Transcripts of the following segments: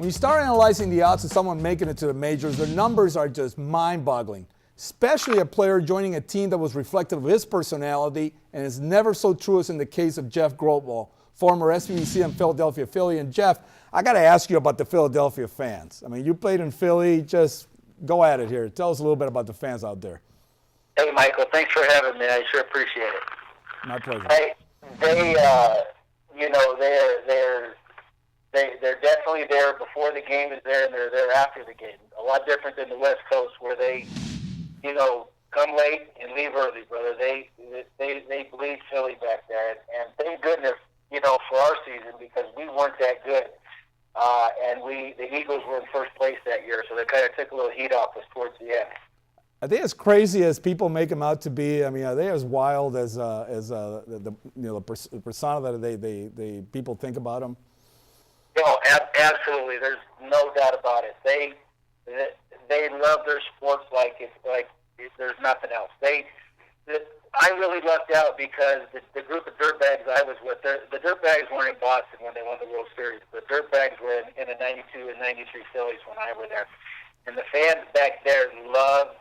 When you start analyzing the odds of someone making it to the majors, the numbers are just mind-boggling, especially a player joining a team that was reflective of his personality and is never so true as in the case of Jeff Grotewald, former SVC and Philadelphia Philly. And Jeff, I got to ask you about the Philadelphia fans. I mean, you played in Philly. Just go at it here. Tell us a little bit about the fans out there. Hey, Michael. Thanks for having me. I sure appreciate it. My pleasure. They're definitely there before the game is there, and they're there after the game. A lot different than the West Coast, where they, come late and leave early, brother. They bleed Philly back there, and thank goodness, for our season, because we weren't that good, and the Eagles were in first place that year, so they kind of took a little heat off us towards the end. Are they as crazy as people make them out to be? I mean, are they as wild as the persona that they people think about them? No, absolutely. There's no doubt about it. They love their sports like there's nothing else. I really lucked out because the group of dirtbags I was with, the dirtbags weren't in Boston when they won the World Series. The dirtbags were in the 92 and 93 Phillies when I were there. And the fans back there loved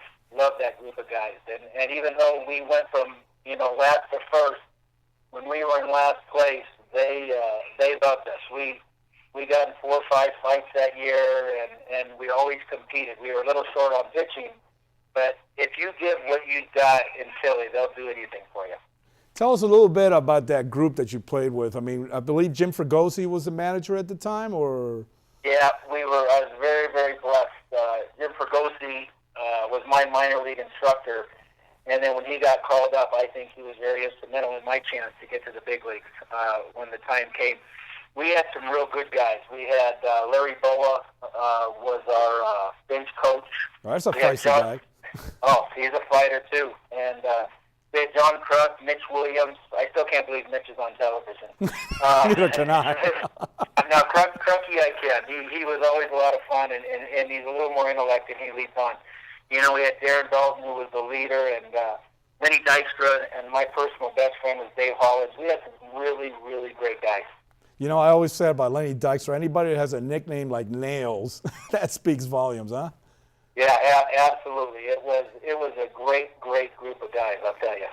that group of guys. And even though we went from, last to first, when we were in last place, they loved us. We got in 4 or 5 fights that year, and we always competed. We were a little short on pitching, but if you give what you got in Philly, they'll do anything for you. Tell us a little bit about that group that you played with. I mean, I believe Jim Fregosi was the manager at the time, or? Yeah, I was very, very blessed. Jim Fregosi was my minor league instructor, and then when he got called up, I think he was very instrumental in my chance to get to the big leagues when the time came. We had some real good guys. We had Larry Boa was our bench coach. Oh, that's a feisty guy. Oh, he's a fighter too. And we had John Kruk, Mitch Williams. I still can't believe Mitch is on television. Neither can I. Now, Krucky I can. He was always a lot of fun, and he's a little more intellect than he leads on. We had Darren Dalton, who was the leader, and Lenny Dykstra, and my personal best friend was Dave Hollins. We had some really, really great guys. I always said about Lenny Dykstra, anybody that has a nickname like Nails, that speaks volumes, huh? Yeah, absolutely. It was a great, great group of guys, I'll tell you.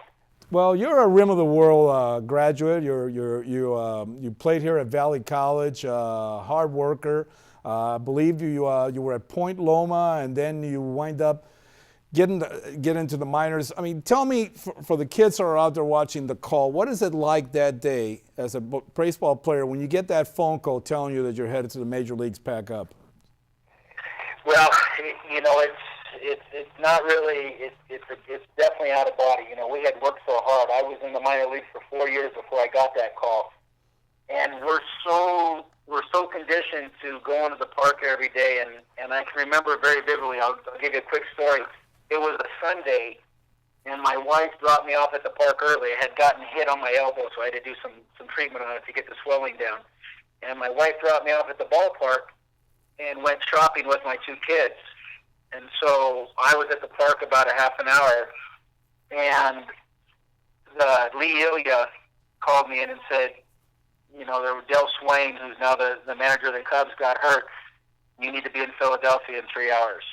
Well, you're a rim of the world graduate. You played here at Valley College, hard worker. I believe you were at Point Loma, and then you wind up get into the minors. I mean, tell me, for the kids that are out there watching the call, what is it like that day as a baseball player when you get that phone call telling you that you're headed to the major leagues? Pack up. Well, it's not really. It's definitely out of body. We had worked so hard. I was in the minor leagues for 4 years before I got that call, and we're so conditioned to go into the park every day. And I can remember very vividly. I'll give you a quick story. It was a Sunday, and my wife dropped me off at the park early. I had gotten hit on my elbow, so I had to do some treatment on it to get the swelling down. And my wife dropped me off at the ballpark and went shopping with my 2 kids. And so I was at the park about a half an hour, and Lee Ilya called me in and said, Dell Swain, who's now the manager of the Cubs, got hurt. You need to be in Philadelphia in 3 hours.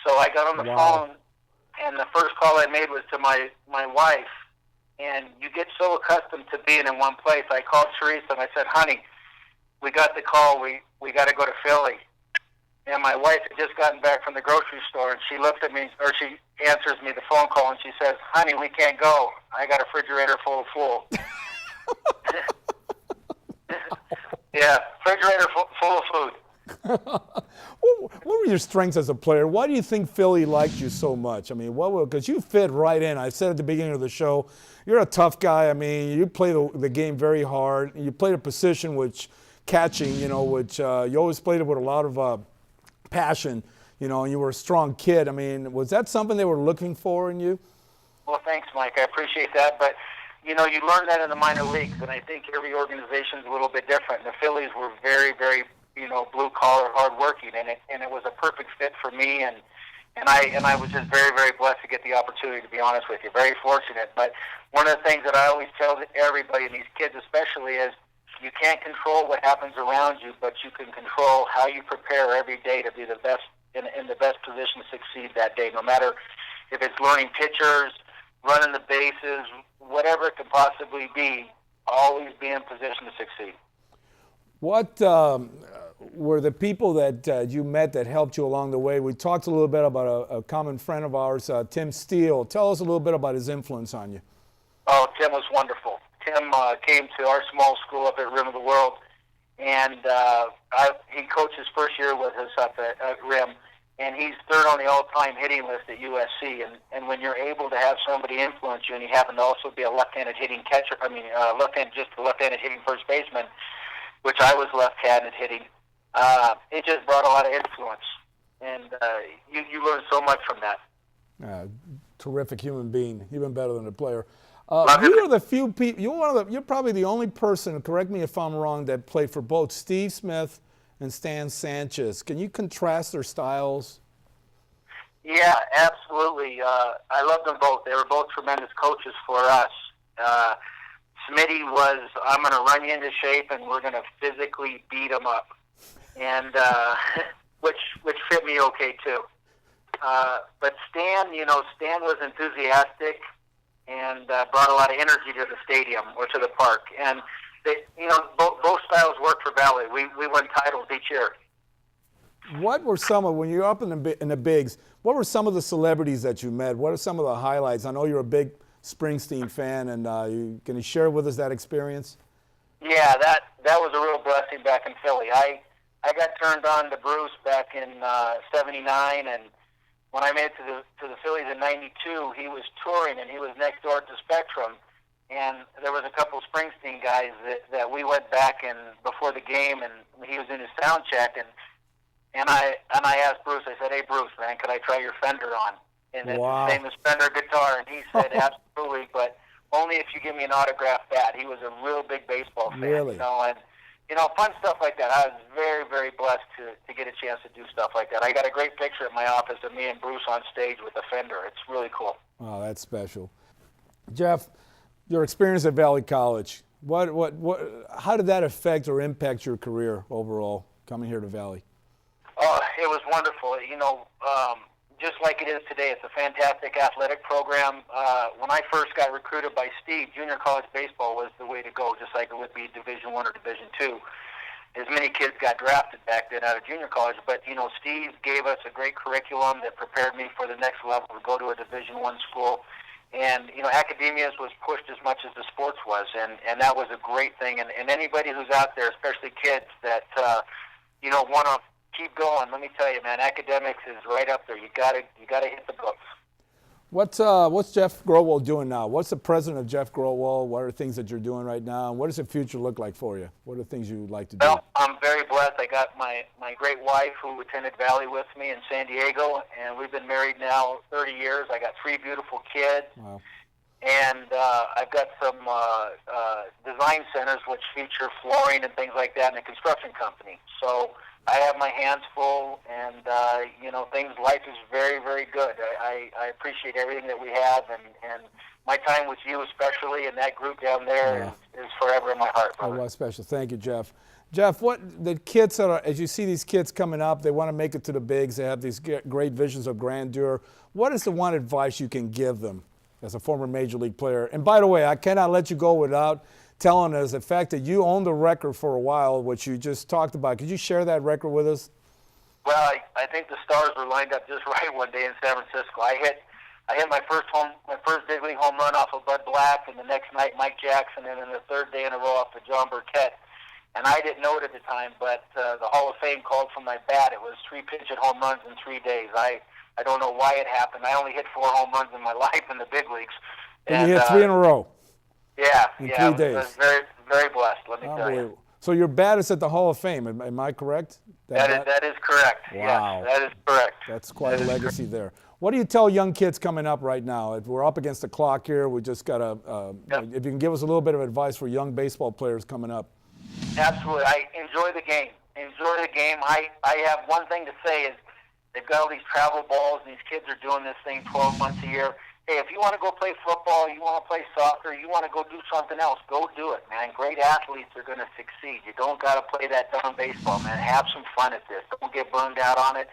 So I got on the phone, and the first call I made was to my wife. And you get so accustomed to being in one place. I called Teresa, and I said, honey, we got the call. We got to go to Philly. And my wife had just gotten back from the grocery store, and she looks at me, or she answers me the phone call, and she says, honey, we can't go. I got a refrigerator full of food. Yeah, refrigerator full of food. What were your strengths as a player? Why do you think Philly liked you so much? I mean, because you fit right in. I said at the beginning of the show, you're a tough guy. I mean, you play the game very hard. You played a position which catching, which you always played it with a lot of passion, and you were a strong kid. I mean, was that something they were looking for in you? Well, thanks, Mike. I appreciate that. But, you learn that in the minor leagues, and I think every organization is a little bit different. The Phillies were very, very blue-collar, hard-working, and it was a perfect fit for me, and I was just very, very blessed to get the opportunity, to be honest with you. Very fortunate. But one of the things that I always tell everybody, and these kids especially, is You can't control what happens around you, but you can control how you prepare every day to be the best in the best position to succeed that day, no matter if it's learning pitchers, running the bases, whatever it could possibly be, always be in position to succeed. What were the people that you met that helped you along the way? We talked a little bit about a common friend of ours, Tim Steele. Tell us a little bit about his influence on you. Oh, Tim was wonderful. Tim came to our small school up at Rim of the World, and he coached his first year with us up at Rim, and he's third on the all-time hitting list at USC. And when you're able to have somebody influence you, and he happened to also be a left-handed hitting catcher, left-handed hitting first baseman, which I was left-handed hitting, it just brought a lot of influence, and you learn so much from that. Terrific human being, even better than a player. You are the few people. You're probably the only person. Correct me if I'm wrong. That played for both Steve Smith and Stan Sanchez. Can you contrast their styles? Yeah, absolutely. I loved them both. They were both tremendous coaches for us. Smitty was, I'm going to run you into shape, and we're going to physically beat them up, and which fit me okay too. But Stan was enthusiastic and brought a lot of energy to the stadium or to the park. And both styles worked for Valley. We won titles each year. What were some of, when you're up in the bigs, what were some of the celebrities that you met? What are some of the highlights? I know you're a big Springsteen fan, and can you share with us that experience? Yeah, that was a real blessing back in Philly. I got turned on to Bruce back in '79, and when I made it to the Phillies in '92, he was touring, and he was next door to Spectrum. And there was a couple Springsteen guys that we went back and before the game, and he was in his sound check, and I asked Bruce, I said, "Hey Bruce, man, could I try your Fender on?" And it's the same as Fender guitar, and he said, "Absolutely, but only if you give me an autographed bat." He was a real big baseball fan, really? And fun stuff like that. I was very, very blessed to get a chance to do stuff like that. I got a great picture at my office of me and Bruce on stage with a Fender. It's really cool. Oh, that's special. Jeff, your experience at Valley College, how did that affect or impact your career overall, coming here to Valley? Oh, it was wonderful. Just like it is today, it's a fantastic athletic program. When I first got recruited by Steve, junior college baseball was the way to go, just like it would be Division I or Division II. As many kids got drafted back then out of junior college, but Steve gave us a great curriculum that prepared me for the next level to go to a Division I school. And academia was pushed as much as the sports was, and that was a great thing. And anybody who's out there, especially kids that want to keep going, let me tell you, man, academics is right up there. You gotta hit the books. What's Jeff Grotewald doing now? What's the president of Jeff Grotewald? What are things that you're doing right now? And what does the future look like for you? What are things you'd like to do? Well, I'm very blessed. I got my great wife who attended Valley with me in San Diego, and we've been married now 30 years. I got 3 beautiful kids. Wow. And I've got some design centers which feature flooring and things like that in a construction company. So I have my hands full, and life is very, very good. I appreciate everything that we have, and my time with you especially, and that group down there is forever in my heart, brother. Oh, well, special. Thank you, Jeff. Jeff, what the kids that are, as you see these kids coming up, they want to make it to the bigs, they have these great visions of grandeur. What is the one advice you can give them as a former major league player? And by the way, I cannot let you go without telling us the fact that you owned the record for a while, which you just talked about. Could you share that record with us? Well, I think the stars were lined up just right one day in San Francisco. I hit my first big league home run off of Bud Black, and the next night Mike Jackson, and then the third day in a row off of John Burkett. And I didn't know it at the time, but the Hall of Fame called for my bat. It was 3 pitch-hit home runs in 3 days. I don't know why it happened. I only hit 4 home runs in my life in the big leagues. And you hit 3 in a row. Yeah, in 3 days. I was very, very blessed, let me tell you. So your bat is at the Hall of Fame, am I correct? That is correct. Wow. Yes, that is correct. That's quite a legacy there. What do you tell young kids coming up right now? We're up against the clock here. We just got to, if you can give us a little bit of advice for young baseball players coming up. Absolutely. I enjoy the game. Enjoy the game. I have one thing to say is they've got all these travel balls, and these kids are doing this thing 12 months a year. hey, if you want to go play football, you want to play soccer, you want to go do something else, go do it, man. Great athletes are going to succeed. You don't got to play that dumb baseball, man. Have some fun at this. Don't get burned out on it,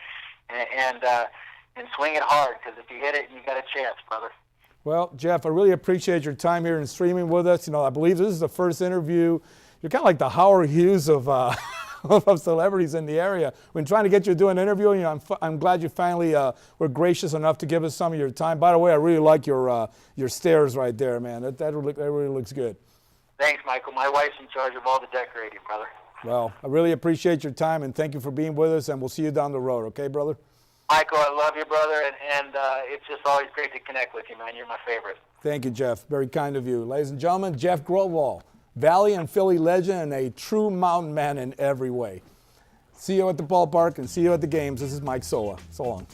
and swing it hard, because if you hit it, you got a chance, brother. Well, Jeff, I really appreciate your time here and streaming with us. You know, I believe this is the first interview. You're kind of like the Howard Hughes of of celebrities in the area. We've been trying to get you to do an interview, and I'm glad you finally were gracious enough to give us some of your time. By the way, I really like your stairs right there, man. That really looks good. Thanks, Michael. My wife's in charge of all the decorating, brother. Well, I really appreciate your time, and thank you for being with us, and we'll see you down the road, okay, brother? Michael, I love you, brother, and it's just always great to connect with you, man. You're my favorite. Thank you, Jeff. Very kind of you. Ladies and gentlemen, Jeff Grotewald, Valley and Philly legend and a true mountain man in every way. See you at the ballpark and see you at the games. This is Mike Sola. So long.